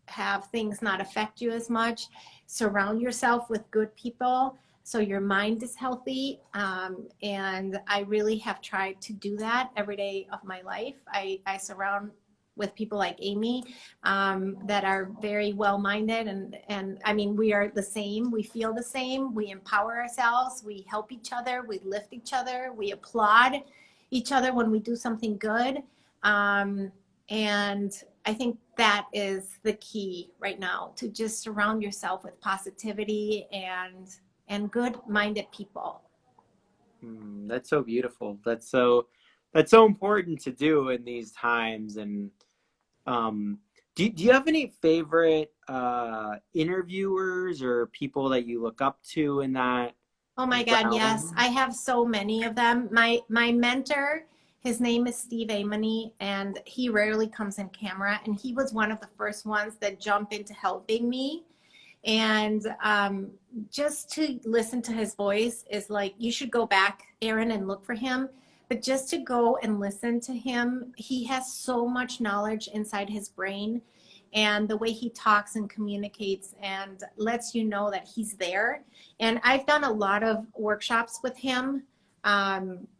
have things not affect you as much, surround yourself with good people so your mind is healthy. And I really have tried to do that every day of my life. I surround with people like Amy, that are very well-minded, and I mean, we are the same. We feel the same. We empower ourselves. We help each other. We lift each other. We applaud each other when we do something good. And I think that is the key right now, to just surround yourself with positivity and good-minded people. that's so beautiful. That's so important to do in these times. And um, do you have any favorite interviewers or people that you look up to in that Oh my God, yes. realm? I have so many of them. My mentor, His name is Steve Amony, and he rarely comes in camera. And he was one of the first ones that jumped into helping me. And just to listen to his voice is like, you should go back, Aaron, and look for him. But just to go and listen to him, he has so much knowledge inside his brain, and the way he talks and communicates and lets you know that he's there. And I've done a lot of workshops with him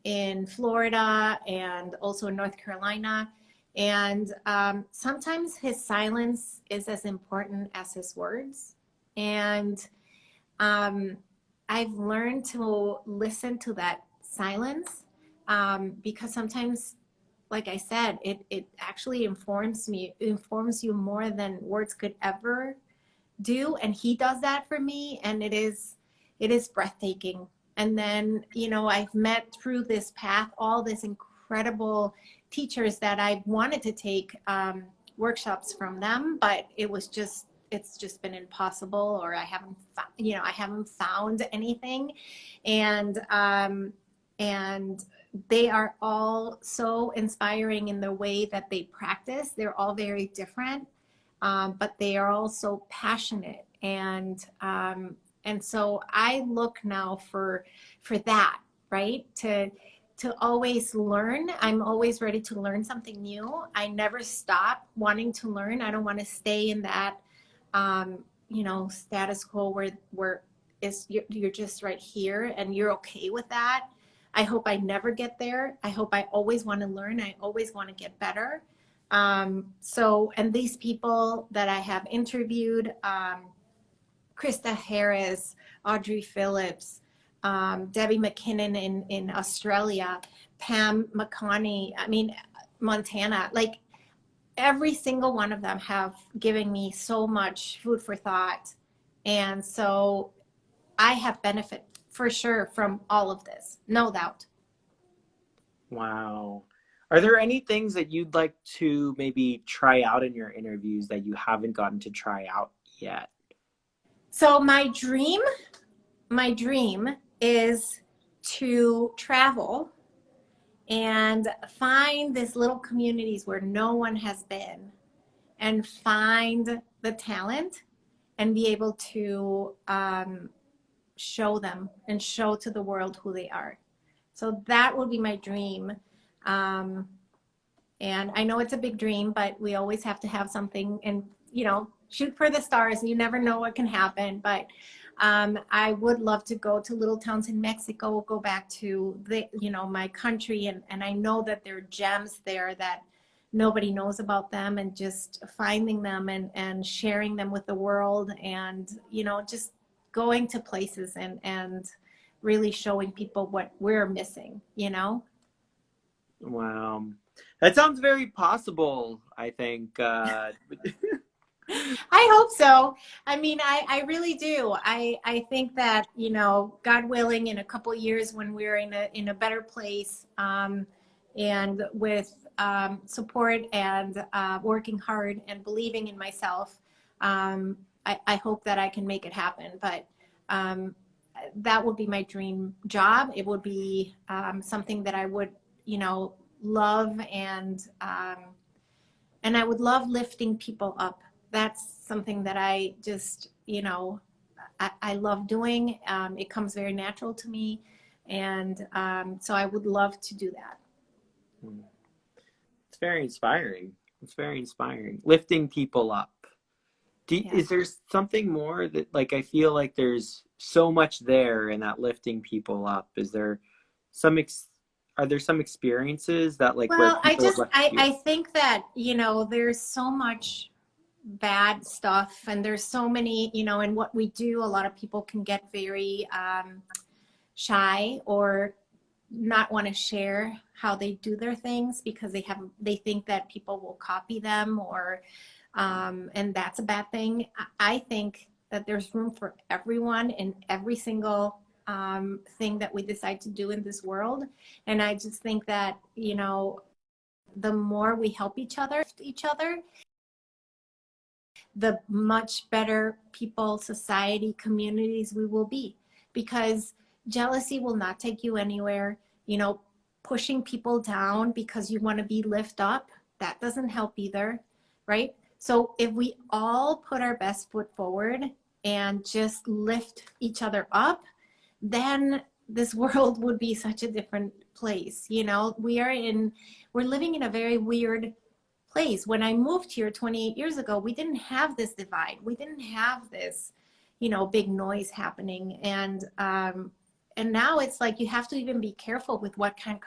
in Florida and also in North Carolina. And sometimes his silence is as important as his words. And I've learned to listen to that silence because sometimes, like I said, it actually informs you more than words could ever do. And he does that for me, and it is breathtaking. And then, you know, I've met through this path all this incredible teachers that I wanted to take workshops from them, but it's just been impossible, or I haven't found anything. And they are all so inspiring in the way that they practice. They're all very different, but they are all so passionate. And so I look now for that, right? To always learn. I'm always ready to learn something new. I never stop wanting to learn. I don't want to stay in that status quo where you're just right here and you're okay with that. I hope I never get there. I hope I always want to learn. I always want to get better. And these people that I have interviewed, Krista Harris, Audrey Phillips, Debbie McKinnon in Australia, Pam McConney, Montana, like every single one of them have given me so much food for thought. And so I have benefit for sure from all of this, no doubt. Wow. Are there any things that you'd like to maybe try out in your interviews that you haven't gotten to try out yet? So my dream is to travel and find these little communities where no one has been, and find the talent and be able to show them and show to the world who they are. So that would be my dream. And I know it's a big dream, but we always have to have something, and, shoot for the stars. You never know what can happen. But I would love to go to little towns in Mexico, go back to my country. And I know that there are gems there that nobody knows about them, and just finding them and sharing them with the world, and, just going to places and really showing people what we're missing. Wow. That sounds very possible, I think. I hope so. I really do. I think that, God willing, in a couple of years when we're in a better place, and with support and working hard and believing in myself, I hope that I can make it happen. But that would be my dream job. It would be something that I would, love, and I would love lifting people up. That's something that I just, I love doing. It comes very natural to me. And so I would love to do that. It's very inspiring. It's very inspiring. Lifting people up. Is there something more that, like, I feel like there's so much there in that lifting people up? Is there are there some experiences that, like, well, where people I think that, there's so much bad stuff, and there's so many, in what we do, a lot of people can get very shy, or not want to share how they do their things, because they think that people will copy them, or and that's a bad thing. I think that there's room for everyone in every single thing that we decide to do in this world. And I just think that, the more we help each other, the much better people, society, communities we will be. Because jealousy will not take you anywhere. pushing people down because you want to be lift up, that doesn't help either, right? So if we all put our best foot forward and just lift each other up, then this world would be such a different place. You know, we're living in a very weird place. When I moved here 28 years ago, we didn't have this divide. We didn't have this, you know, big noise happening. And now it's like you have to even be careful with what kind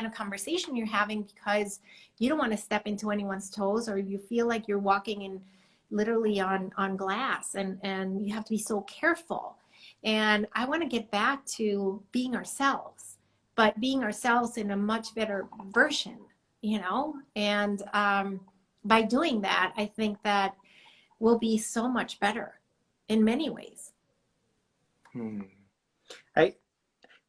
of conversation you're having, because you don't want to step into anyone's toes, or you feel like you're walking in literally on glass, and you have to be so careful. And I want to get back to being ourselves, but being ourselves in a much better version, you know? And by doing that, I think that we'll be so much better in many ways.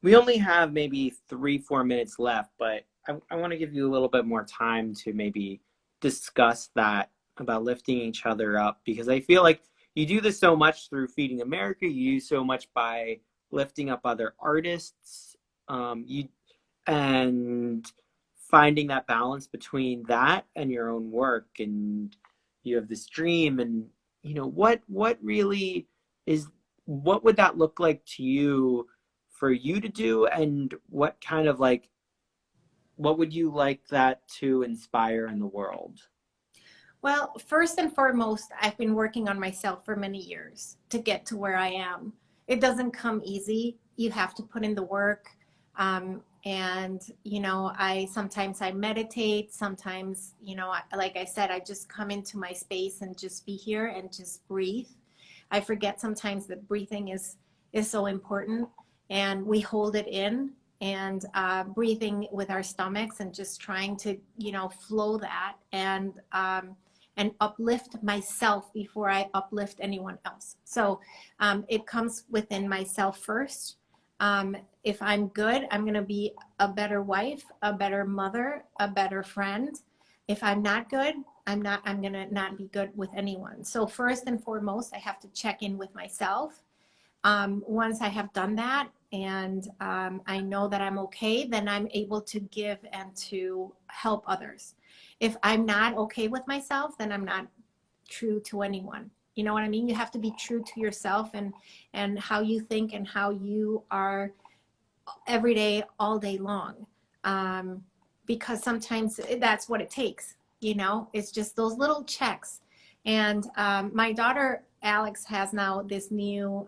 We only have maybe 3-4 minutes left, but I want to give you a little bit more time to maybe discuss that about lifting each other up, because I feel like you do this so much through Feeding America. You do so much by lifting up other artists, and finding that balance between that and your own work. And you have this dream, and you know what really is, what would that look like to you for you to do, and what kind of like, what would you like that to inspire in the world? Well, first and foremost, I've been working on myself for many years to get to where I am. It doesn't come easy. You have to put in the work. And, you know, sometimes I meditate, sometimes, you know, like I said, I just come into my space and just be here and just breathe. I forget sometimes that breathing is so important, and we hold it in, and breathing with our stomachs and just trying to, you know, flow that, and uplift myself before I uplift anyone else. So it comes within myself first. If I'm good, I'm going to be a better wife, a better mother, a better friend. If I'm not good, I'm going to not be good with anyone. So first and foremost, I have to check in with myself. Once I have done that, and I know that I'm okay, then I'm able to give and to help others. If I'm not okay with myself, then I'm not true to anyone. You know what I mean? You have to be true to yourself, and how you think and how you are every day, all day long. Because sometimes that's what it takes. You know, it's just those little checks. And my daughter, Alex, has now this new,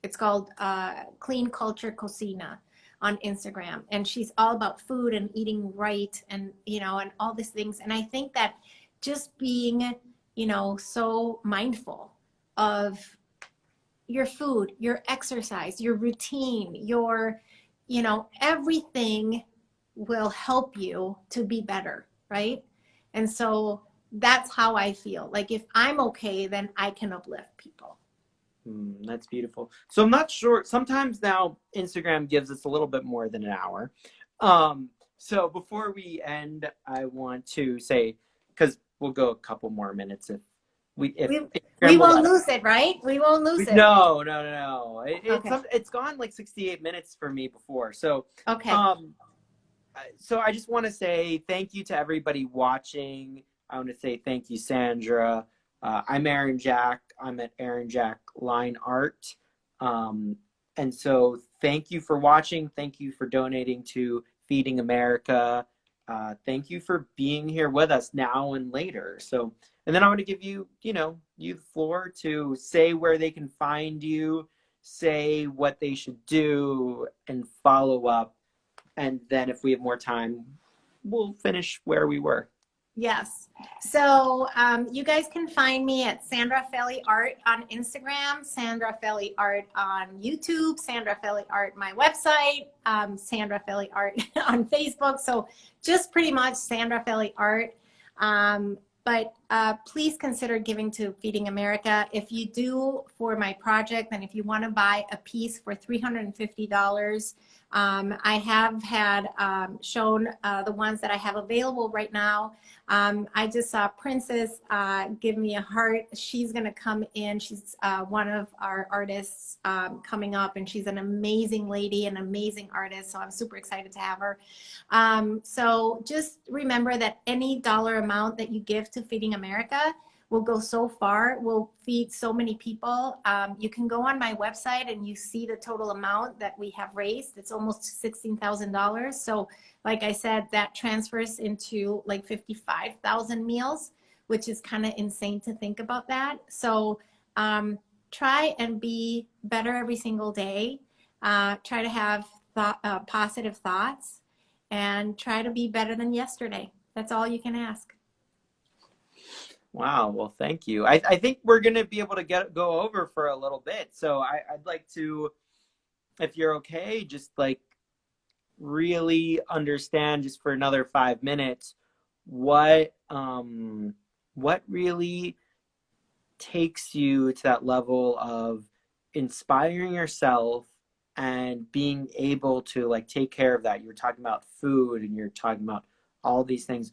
it's called Clean Culture Cocina on Instagram. And she's all about food and eating right, and, you know, and all these things. And I think that just being, you know, so mindful of your food, your exercise, your routine, your, you know, everything will help you to be better, right? And so that's how I feel. Like if I'm okay, then I can uplift people. That's beautiful. So I'm not sure. Sometimes now Instagram gives us a little bit more than an hour. So before we end, I want to say, because we'll go a couple more minutes if we won't lose it, right? We won't lose it. No. Okay. It's gone like 68 minutes for me before. So Okay. So I just want to say thank you to everybody watching. I want to say thank you, Sandra. I'm Aaron Jack. I'm at Aaron Jack Line Art. And so thank you for watching. Thank you for donating to Feeding America. Thank you for being here with us now and later. So, and then I want to give you, you the floor to say where they can find you, say what they should do, and follow up. And then if we have more time, we'll finish where we were. Yes. So you guys can find me at Sandrafeleart on Instagram, Sandrafeleart on YouTube, Sandrafeleart my website, Sandrafeleart on Facebook. So just pretty much Sandrafeleart. But please consider giving to Feeding America. If you do for my project, and if you want to buy a piece for $350, I have had shown the ones that I have available right now. I just saw Princess give me a heart. She's going to come in. She's one of our artists coming up, and she's an amazing lady, an amazing artist. So I'm super excited to have her. So just remember that any dollar amount that you give to Feeding America will go so far, will feed so many people. You can go on my website and you see the total amount that we have raised. It's almost $16,000. So like I said, that transfers into like 55,000 meals, which is kind of insane to think about that. So try and be better every single day. Try to have positive thoughts, and try to be better than yesterday. That's all you can ask. Wow. Well, thank you. I think we're going to be able to go over for a little bit. So I'd like to, if you're okay, just like really understand just for another 5 minutes, what really takes you to that level of inspiring yourself and being able to like take care of that. You're talking about food and you're talking about all these things.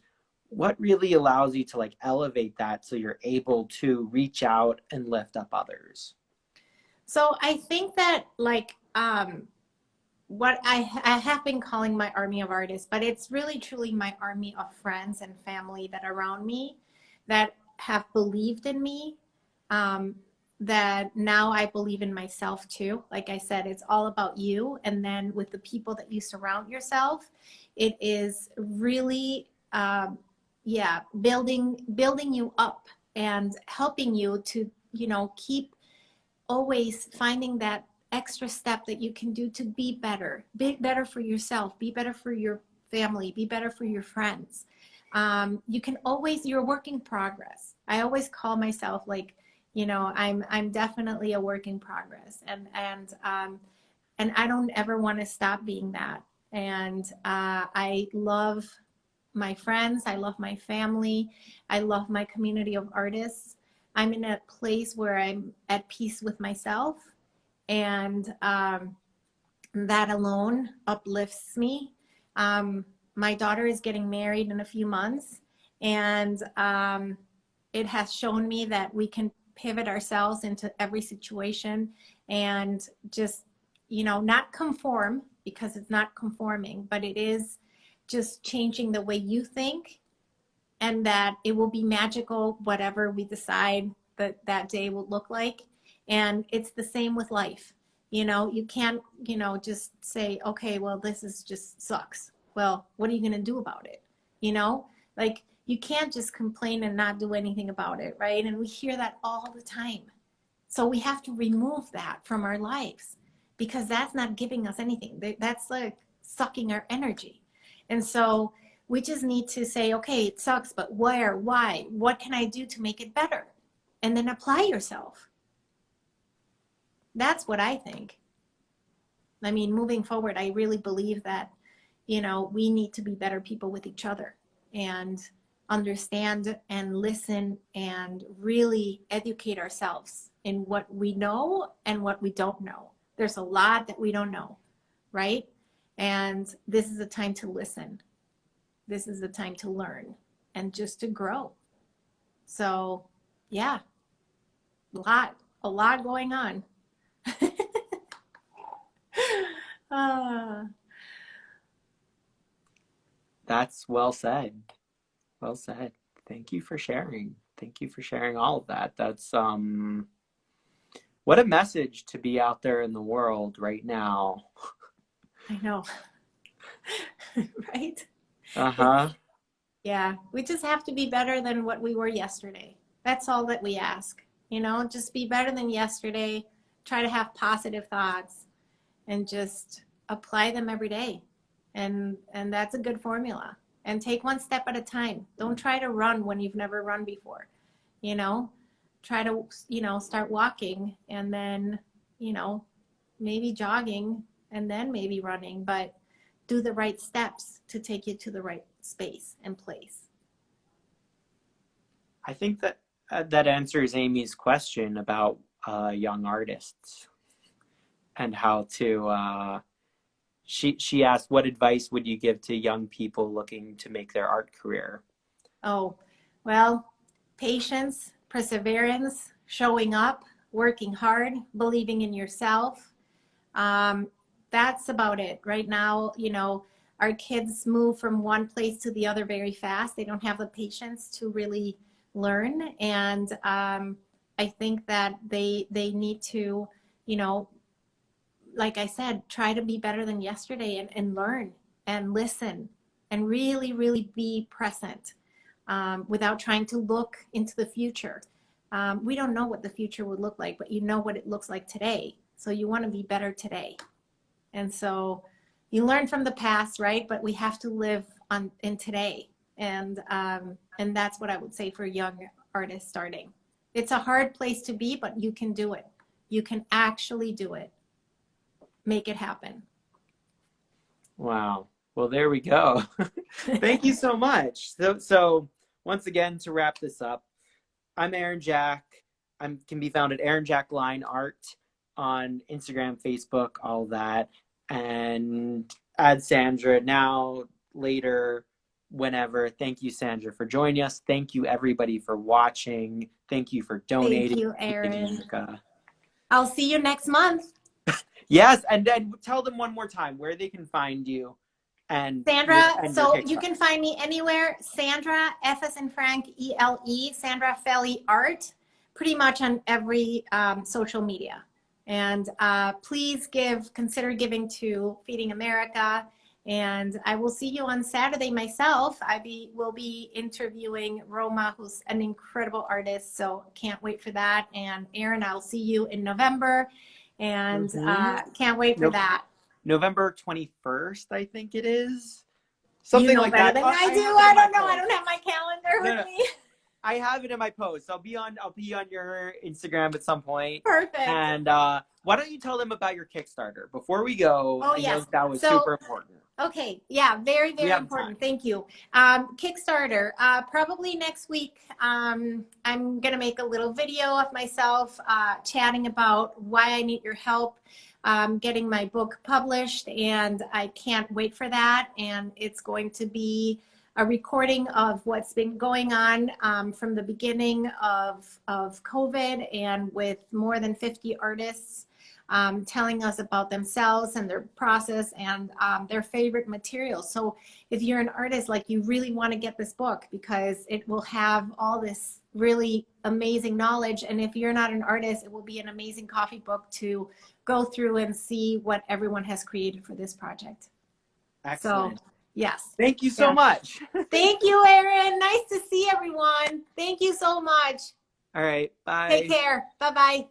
What really allows you to like elevate that so you're able to reach out and lift up others? So I think that like what I have been calling my army of artists, but it's really truly my army of friends and family that are around me that have believed in me, that now I believe in myself too. Like I said, it's all about you. And then with the people that you surround yourself, it is really, building you up and helping you to, keep always finding that extra step that you can do to be better for yourself, be better for your family, be better for your friends. You're a work in progress. I always call myself like, I'm definitely a work in progress, and I don't ever want to stop being that. And I love my friends, I love my family, I love my community of artists. I'm in a place where I'm at peace with myself, and that alone uplifts me. My daughter is getting married in a few months, and it has shown me that we can pivot ourselves into every situation and just, not conform, because it's not conforming, but it is just changing the way you think, and that it will be magical, whatever we decide that day will look like. And it's the same with life. You can't, just say, okay, well, this is just sucks. Well, what are you going to do about it? Like, you can't just complain and not do anything about it, right? And we hear that all the time. So we have to remove that from our lives, because that's not giving us anything. That's like sucking our energy. And so we just need to say, okay, it sucks, but where, why, what can I do to make it better? And then apply yourself. That's what I think. I mean, moving forward, I really believe that, we need to be better people with each other, and understand and listen and really educate ourselves in what we know and what we don't know. There's a lot that we don't know, right? And this is a time to listen. This is the time to learn and just to grow. So, yeah, a lot going on. uh, That's well said. Well said. Thank you for sharing. Thank you for sharing all of that. That's what a message to be out there in the world right now. I know. Right? Uh-huh. Yeah, we just have to be better than what we were yesterday. That's all that we ask. Just be better than yesterday. Try to have positive thoughts and just apply them every day. And that's a good formula. And take one step at a time. Don't try to run when you've never run before. You know, Try to, start walking, and then, maybe jogging, and then maybe running, but do the right steps to take you to the right space and place. I think that that answers Amy's question about young artists and how to. She asked, "What advice would you give to young people looking to make their art career?" Oh, well, patience, perseverance, showing up, working hard, believing in yourself. Um, that's about it. Right now, our kids move from one place to the other very fast. They don't have the patience to really learn. And I think that they need to, you know, like I said, try to be better than yesterday and learn and listen and really, really be present without trying to look into the future. We don't know what the future would look like, but you know what it looks like today. So you want to be better today. And so you learn from the past, right? But we have to live in today. And that's what I would say for young artists starting. It's a hard place to be, but you can do it. You can actually do it. Make it happen. Wow. Well, there we go. Thank you so much. So once again, to wrap this up, I'm Aaron Jack. I can be found at Aaron Jack Line Art on Instagram, Facebook, all that. And add Sandra now, later, whenever. Thank you, Sandra, for joining us. Thank you, everybody, for watching. Thank you for donating. Thank you, to Feeding Aaron. America. I'll see you next month. Yes, and then tell them one more time where they can find you. And Sandra, and so you can find me anywhere. Sandra, F as in Frank, E-L-E, Sandrafeleart, pretty much on every social media. And please consider giving to Feeding America. And I will see you on Saturday myself. Will be interviewing Roma, who's an incredible artist. So can't wait for that. And Aaron, I'll see you in November. And can't wait for that. November 21st, I think it is. Something like better that. Than I do. I don't know. I don't have my calendar with me. I have it in my post. I'll be on your Instagram at some point. Perfect. And why don't you tell them about your Kickstarter before we go? Oh, yes. That was super important. Okay. Yeah. Very, very important. Thank you. Kickstarter. Probably next week. I'm gonna make a little video of myself chatting about why I need your help getting my book published, and I can't wait for that. And it's going to be a recording of what's been going on from the beginning of COVID, and with more than 50 artists telling us about themselves and their process and their favorite materials. So if you're an artist, like, you really want to get this book because it will have all this really amazing knowledge. And if you're not an artist, it will be an amazing coffee book to go through and see what everyone has created for this project. Excellent. So, yes. Thank you so much. Thank you, Aaron. Nice to see everyone. Thank you so much. All right. Bye. Take care. Bye-bye.